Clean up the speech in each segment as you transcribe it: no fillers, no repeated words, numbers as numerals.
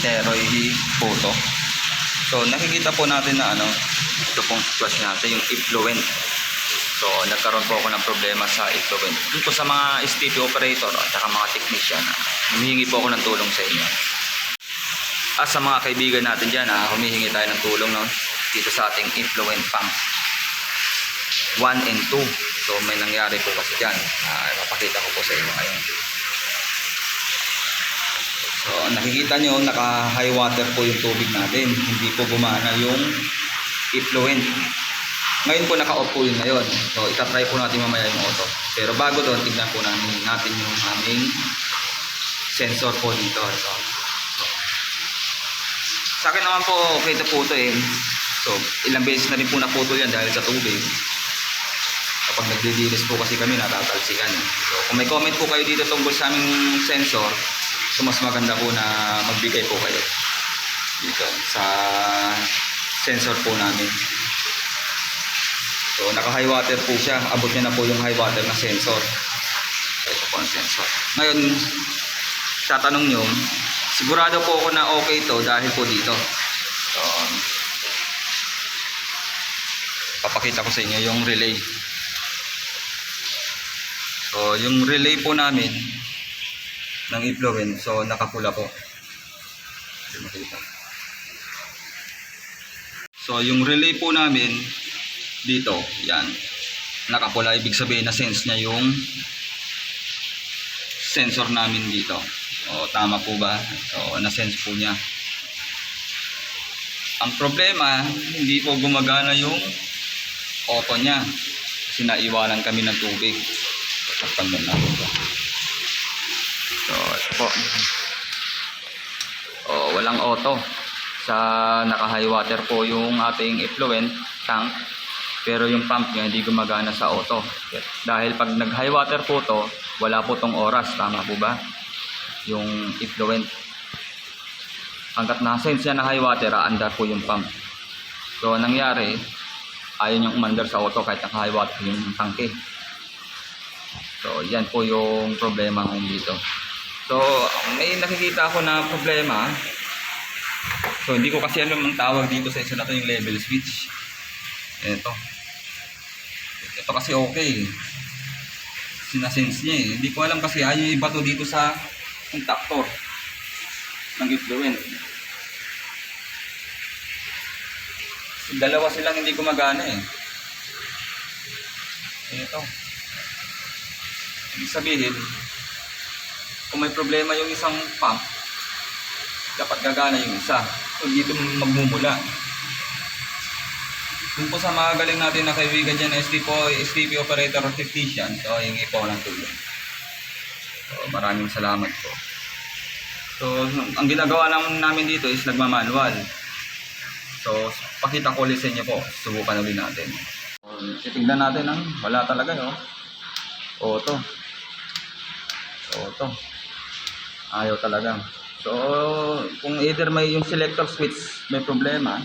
Teroy Photo. So nakikita po natin na ito pong sitwasyon natin, yung effluent. So nagkaroon po ako ng problema sa effluent. Dito sa mga STP operator at saka mga technician, humihingi po ako ng tulong sa inyo. At sa mga kaibigan natin dyan, humihingi tayo ng tulong dito sa ating effluent pump 1 and 2. So may nangyari po kasi dyan, ipapakita ko po sa inyo ngayon. So nakikita nyo, naka high water po yung tubig natin, hindi po gumana yung effluent. Ngayon po naka off po yun ngayon. So itatry po natin mamaya yung auto. Pero bago doon, tignan po natin yung aming sensor po dito. Sa akin naman po, okay na po ito eh. So, ilang beses na rin po naputol yan dahil sa tubig. Kapag nagdidilis po kasi kami, natatalsikan. So, kung may comment po kayo dito tungkol sa aming sensor, so mas maganda po na magbigay po kayo dito sa sensor po namin. So, naka-high water po siya. Abot niya na po yung high water na sensor. So, ito po ang sensor. Ngayon, tatanong nyo, sigurado po ako na okay to dahil po dito. So, papakita ko sa inyo yung relay. So, yung relay po namin ng effluent, so nakapula po. So, yung relay po namin dito, yan. Nakapula, ibig sabihin na sense niya yung sensor namin dito. O, tama po ba? So, na-sense po niya. Ang problema, hindi po gumagana yung auto niya. Kasi naiwanan kami ng tubig. So, ito po. O, walang auto. Sa naka-high water po yung ating effluent tank. Pero yung pump niya hindi gumagana sa auto. Dahil pag nag-high water po to, wala po tong oras. Tama po ba? Yung effluent, hanggat na-sense niya na high water, aandar po yung pump. So nangyari, ayaw niyang umandar sa auto kahit naka-high water yung tangke. So yan po yung problema ngayon dito. So may nakikita ako na problema. So hindi ko kasi alam ang tawag dito sa isa na to, yung level switch. Ito kasi okay, sinasense niya eh. Hindi ko alam kasi ayaw iba to dito sa contactor ng effluent. Dalawa silang hindi gumagana eh. Ito. Ibig sabihin, kung may problema yung isang pump, dapat gagana yung isa. So dito magmumula. Kung po sa mga galing natin na kaibigan dyan, STP operator or technician, so hingi po ng tulong. So maraming salamat po. So ang ginagawa namin dito is nagmamanual. So pakita ko ulit sa inyo po, subukan ulit natin. So, titignan natin wala talaga auto. Ayaw talaga. So kung either may yung selector switch may problema,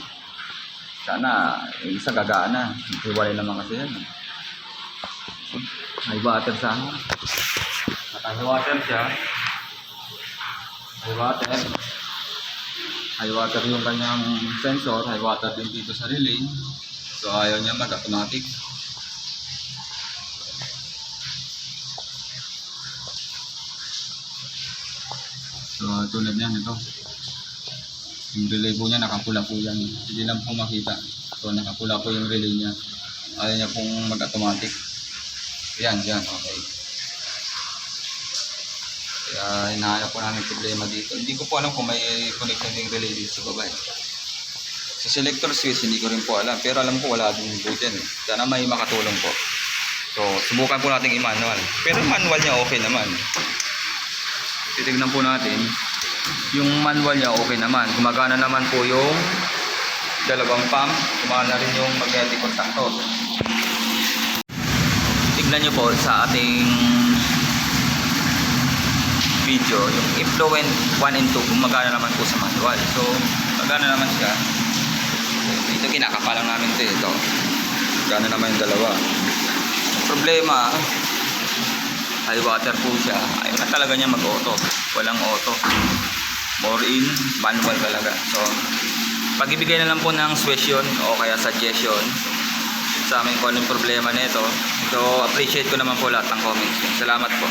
sana yung isa gagana. Hiwalay naman kasi yan. High water sana. High water siya. High water yung kanyang sensor. High water din dito sa relay. So ayaw niya mag-automatic. So tulad niyan ito. Yung relay po niya nakapula po yan. Hindi lang po makita. So nakapula po yung relay niya. Ayaw niya pong mag-automatic. Yan, okay. Kaya hinahanap po namin problema dito. Hindi ko po alam kung may connection yung relay dito sa baba. Sa selector switch hindi ko rin po alam. Pero alam ko wala din po dyan. Sana may makatulong po. So subukan po natin i-manual. Pero yung manual niya okay naman. Titignan po natin. Yung manual niya okay naman. Gumagana naman po yung dalawang pump. Gumagana rin yung magnetic contactor. Tignan nyo po sa ating video yung effluent 1 and 2. Gumagana naman po sa manual. So gumagana naman siya. Ito kinakapalang namin ito. Gumagana naman yung dalawa. Problema, high water po siya. Ayaw na talaga niya mag-auto. Walang auto. more in manual talaga. So, pag-ibigay na lang po ng suggestion o kaya suggestion sa amin kung anong problema nito. So, appreciate ko naman po lahat ng comments. Salamat po.